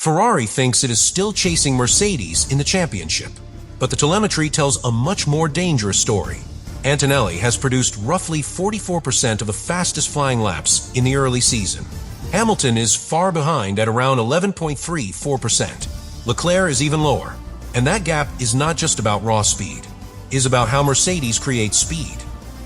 Ferrari thinks it is still chasing Mercedes in the championship. But the telemetry tells a much more dangerous story. Antonelli has produced roughly 44% of the fastest flying laps in the early season. Hamilton is far behind at around 11.34%. Leclerc is even lower. And that gap is not just about raw speed. It is about how Mercedes creates speed,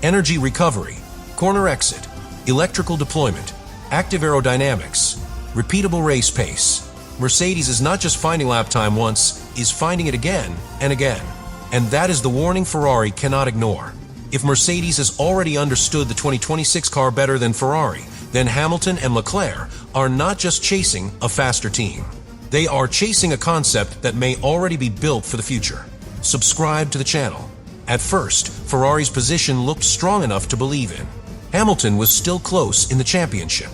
energy recovery, corner exit, electrical deployment, active aerodynamics, repeatable race pace. Mercedes is not just finding lap time once, is finding it again and again. And that is the warning Ferrari cannot ignore. If Mercedes has already understood the 2026 car better than Ferrari, then Hamilton and Leclerc are not just chasing a faster team. They are chasing a concept that may already be built for the future. Subscribe to the channel. At first, Ferrari's position looked strong enough to believe in. Hamilton was still close in the championship.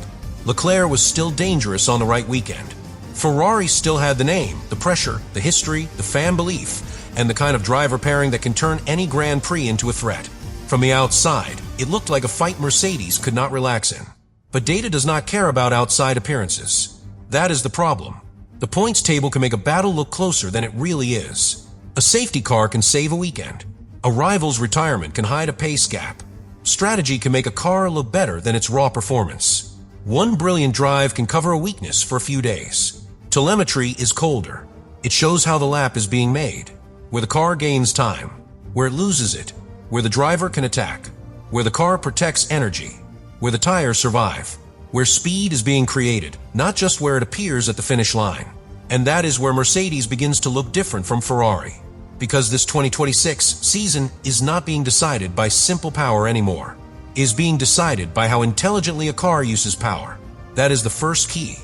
Leclerc was still dangerous on the right weekend. Ferrari still had the name, the pressure, the history, the fan belief, and the kind of driver pairing that can turn any Grand Prix into a threat. From the outside, it looked like a fight Mercedes could not relax in. But data does not care about outside appearances. That is the problem. The points table can make a battle look closer than it really is. A safety car can save a weekend. A rival's retirement can hide a pace gap. Strategy can make a car look better than its raw performance. One brilliant drive can cover a weakness for a few days. Telemetry is colder. It shows how the lap is being made, where the car gains time, where it loses it, where the driver can attack, where the car protects energy, where the tires survive, where speed is being created, not just where it appears at the finish line. And that is where Mercedes begins to look different from Ferrari. Because this 2026 season is not being decided by simple power anymore. It is being decided by how intelligently a car uses power. That is the first key.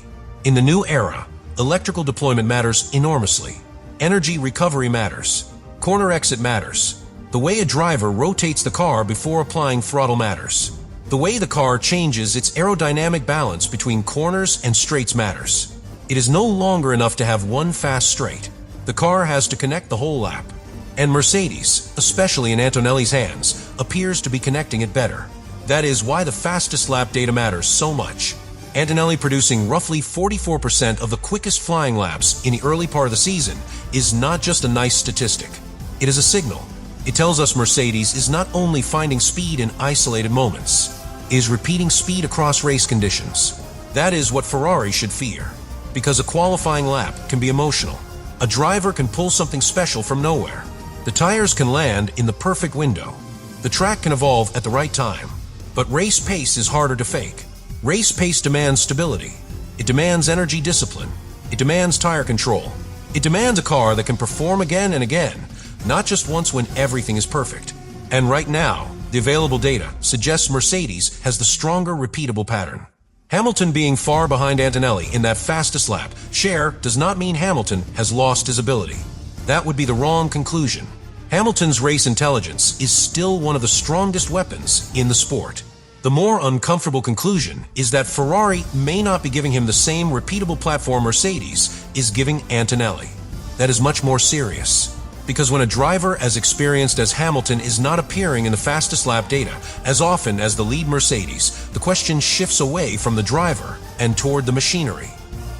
In the new era, electrical deployment matters enormously. Energy recovery matters. Corner exit matters. The way a driver rotates the car before applying throttle matters. The way the car changes its aerodynamic balance between corners and straights matters. It is no longer enough to have one fast straight. The car has to connect the whole lap. And Mercedes, especially in Antonelli's hands, appears to be connecting it better. That is why the fastest lap data matters so much. Antonelli producing roughly 44% of the quickest flying laps in the early part of the season is not just a nice statistic. It is a signal. It tells us Mercedes is not only finding speed in isolated moments, it is repeating speed across race conditions. That is what Ferrari should fear. Because a qualifying lap can be emotional. A driver can pull something special from nowhere. The tires can land in the perfect window. The track can evolve at the right time. But race pace is harder to fake. Race pace demands stability. It demands energy discipline. It demands tire control. It demands a car that can perform again and again, not just once when everything is perfect. And right now, the available data suggests Mercedes has the stronger repeatable pattern. Hamilton being far behind Antonelli in that fastest lap share does not mean Hamilton has lost his ability. That would be the wrong conclusion. Hamilton's race intelligence is still one of the strongest weapons in the sport. The more uncomfortable conclusion is that Ferrari may not be giving him the same repeatable platform Mercedes is giving Antonelli. That is much more serious. Because when a driver as experienced as Hamilton is not appearing in the fastest lap data as often as the lead Mercedes, the question shifts away from the driver and toward the machinery.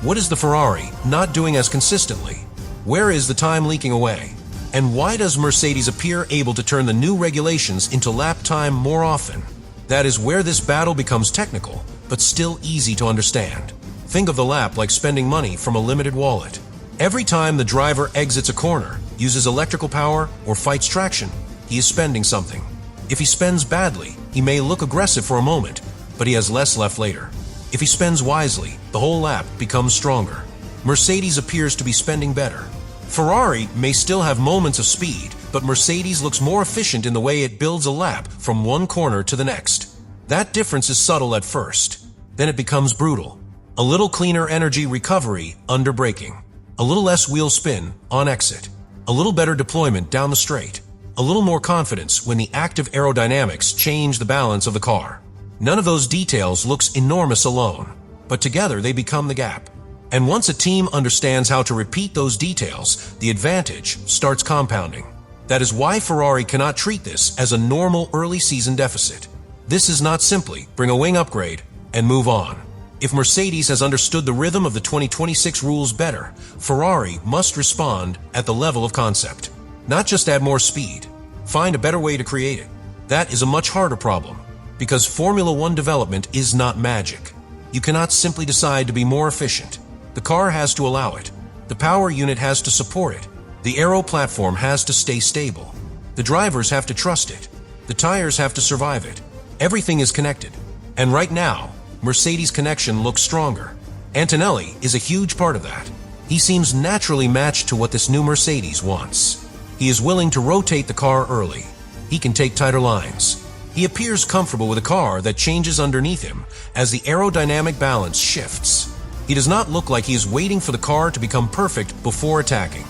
What is the Ferrari not doing as consistently? Where is the time leaking away? And why does Mercedes appear able to turn the new regulations into lap time more often? That is where this battle becomes technical, but still easy to understand. Think of the lap like spending money from a limited wallet. Every time the driver exits a corner, uses electrical power, or fights traction, he is spending something. If he spends badly, he may look aggressive for a moment, but he has less left later. If he spends wisely, the whole lap becomes stronger. Mercedes appears to be spending better. Ferrari may still have moments of speed, but Mercedes looks more efficient in the way it builds a lap from one corner to the next. That difference is subtle at first. Then it becomes brutal. A little cleaner energy recovery under braking. A little less wheel spin on exit. A little better deployment down the straight. A little more confidence when the active aerodynamics change the balance of the car. None of those details looks enormous alone, but together they become the gap. And once a team understands how to repeat those details, the advantage starts compounding. That is why Ferrari cannot treat this as a normal early season deficit. This is not simply bring a wing upgrade and move on. If Mercedes has understood the rhythm of the 2026 rules better, Ferrari must respond at the level of concept. Not just add more speed. Find a better way to create it. That is a much harder problem, because Formula One development is not magic. You cannot simply decide to be more efficient. The car has to allow it. The power unit has to support it. The aero platform has to stay stable. The drivers have to trust it. The tires have to survive it. Everything is connected. And right now, Mercedes' connection looks stronger. Antonelli is a huge part of that. He seems naturally matched to what this new Mercedes wants. He is willing to rotate the car early. He can take tighter lines. He appears comfortable with a car that changes underneath him as the aerodynamic balance shifts. He does not look like he is waiting for the car to become perfect before attacking.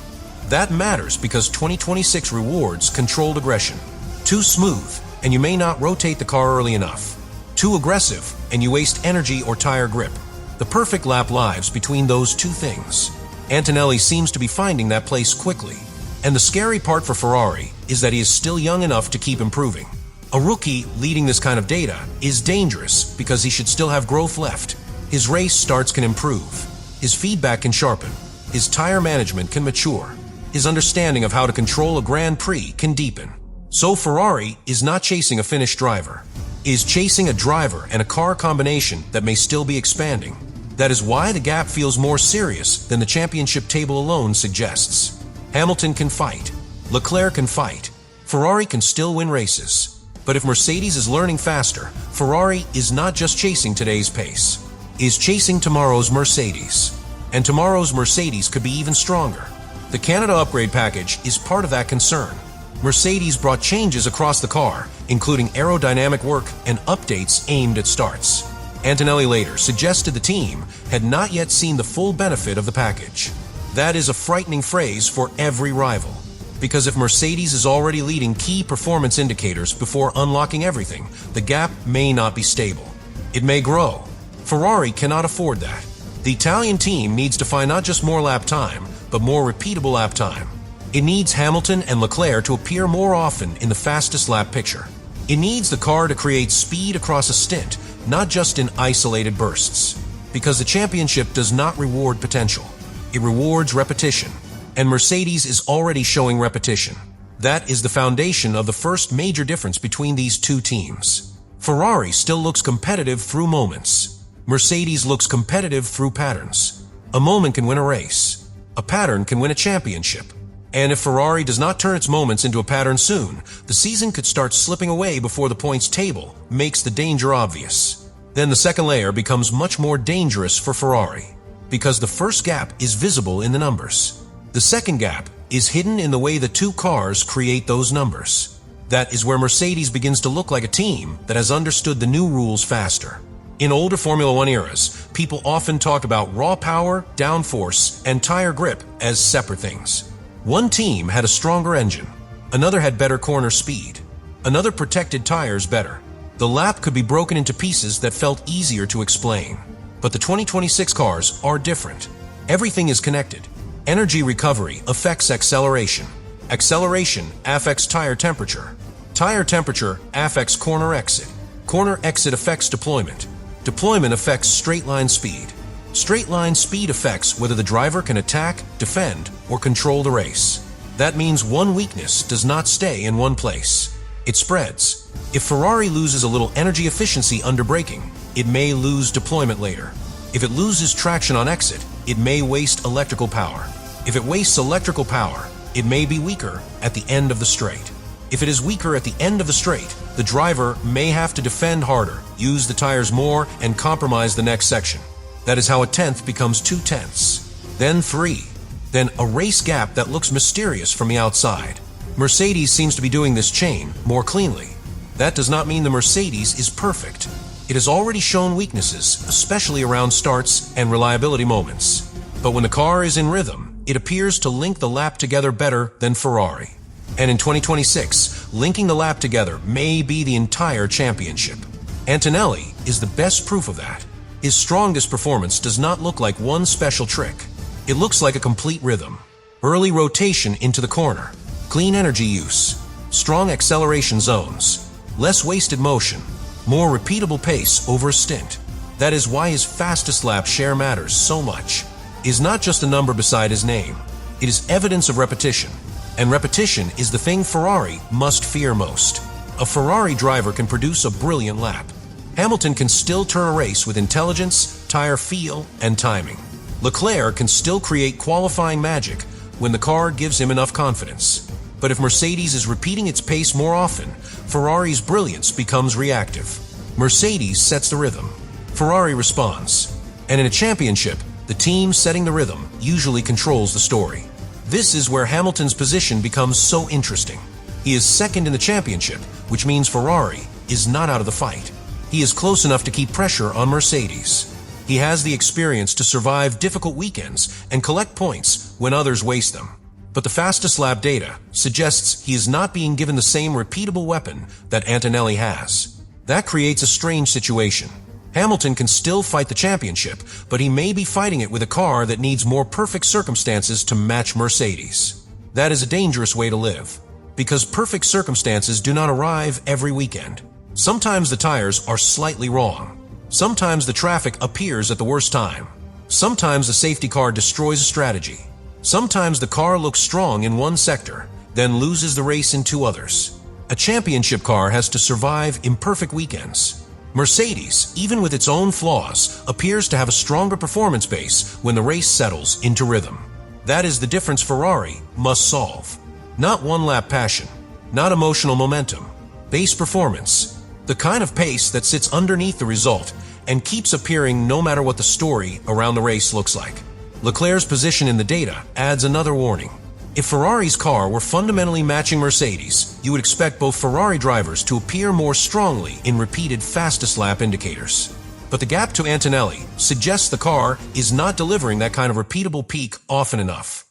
That matters because 2026 rewards controlled aggression. Too smooth, and you may not rotate the car early enough. Too aggressive, and you waste energy or tire grip. The perfect lap lies between those two things. Antonelli seems to be finding that place quickly. And the scary part for Ferrari is that he is still young enough to keep improving. A rookie leading this kind of data is dangerous because he should still have growth left. His race starts can improve. His feedback can sharpen. His tire management can mature. His understanding of how to control a Grand Prix can deepen. So Ferrari is not chasing a finished driver. It is chasing a driver and a car combination that may still be expanding. That is why the gap feels more serious than the championship table alone suggests. Hamilton can fight. Leclerc can fight. Ferrari can still win races. But if Mercedes is learning faster, Ferrari is not just chasing today's pace. It is chasing tomorrow's Mercedes. And tomorrow's Mercedes could be even stronger. The Canada upgrade package is part of that concern. Mercedes brought changes across the car, including aerodynamic work and updates aimed at starts. Antonelli later suggested the team had not yet seen the full benefit of the package. That is a frightening phrase for every rival. Because if Mercedes is already leading key performance indicators before unlocking everything, the gap may not be stable. It may grow. Ferrari cannot afford that. The Italian team needs to find not just more lap time, but more repeatable lap time. It needs Hamilton and Leclerc to appear more often in the fastest lap picture. It needs the car to create speed across a stint, not just in isolated bursts. Because the championship does not reward potential. It rewards repetition. And Mercedes is already showing repetition. That is the foundation of the first major difference between these two teams. Ferrari still looks competitive through moments. Mercedes looks competitive through patterns. A moment can win a race. A pattern can win a championship. And if Ferrari does not turn its moments into a pattern soon, the season could start slipping away before the points table makes the danger obvious. Then the second layer becomes much more dangerous for Ferrari, because the first gap is visible in the numbers. The second gap is hidden in the way the two cars create those numbers. That is where Mercedes begins to look like a team that has understood the new rules faster. In older Formula One eras, people often talked about raw power, downforce, and tire grip as separate things. One team had a stronger engine. Another had better corner speed. Another protected tires better. The lap could be broken into pieces that felt easier to explain. But the 2026 cars are different. Everything is connected. Energy recovery affects acceleration. Acceleration affects tire temperature. Tire temperature affects corner exit. Corner exit affects deployment. Deployment affects straight line speed. Straight line speed affects whether the driver can attack, defend, or control the race. That means one weakness does not stay in one place. It spreads. If Ferrari loses a little energy efficiency under braking, it may lose deployment later. If it loses traction on exit, it may waste electrical power. If it wastes electrical power, it may be weaker at the end of the straight. If it is weaker at the end of the straight, the driver may have to defend harder, use the tires more, and compromise the next section. That is how a tenth becomes 2/10, then 3, then a race gap that looks mysterious from the outside. Mercedes seems to be doing this chain more cleanly. That does not mean the Mercedes is perfect. It has already shown weaknesses, especially around starts and reliability moments. But when the car is in rhythm, it appears to link the lap together better than Ferrari. And in 2026, linking the lap together may be the entire championship. Antonelli is the best proof of that. His strongest performance does not look like one special trick. It looks like a complete rhythm. Early rotation into the corner, clean energy use, strong acceleration zones, less wasted motion, more repeatable pace over a stint. That is why his fastest lap share matters so much. It is not just a number beside his name. It is evidence of repetition. And repetition is the thing Ferrari must fear most. A Ferrari driver can produce a brilliant lap. Hamilton can still turn a race with intelligence, tire feel, and timing. Leclerc can still create qualifying magic when the car gives him enough confidence. But if Mercedes is repeating its pace more often, Ferrari's brilliance becomes reactive. Mercedes sets the rhythm. Ferrari responds. And in a championship, the team setting the rhythm usually controls the story. This is where Hamilton's position becomes so interesting. He is second in the championship, which means Ferrari is not out of the fight. He is close enough to keep pressure on Mercedes. He has the experience to survive difficult weekends and collect points when others waste them. But the fastest lap data suggests he is not being given the same repeatable weapon that Antonelli has. That creates a strange situation. Hamilton can still fight the championship, but he may be fighting it with a car that needs more perfect circumstances to match Mercedes. That is a dangerous way to live, because perfect circumstances do not arrive every weekend. Sometimes the tires are slightly wrong. Sometimes the traffic appears at the worst time. Sometimes the safety car destroys a strategy. Sometimes the car looks strong in one sector, then loses the race in two others. A championship car has to survive imperfect weekends. Mercedes, even with its own flaws, appears to have a stronger performance base when the race settles into rhythm. That is the difference Ferrari must solve. Not one-lap passion, not emotional momentum, base performance, the kind of pace that sits underneath the result and keeps appearing no matter what the story around the race looks like. Leclerc's position in the data adds another warning. If Ferrari's car were fundamentally matching Mercedes, you would expect both Ferrari drivers to appear more strongly in repeated fastest lap indicators. But the gap to Antonelli suggests the car is not delivering that kind of repeatable peak often enough.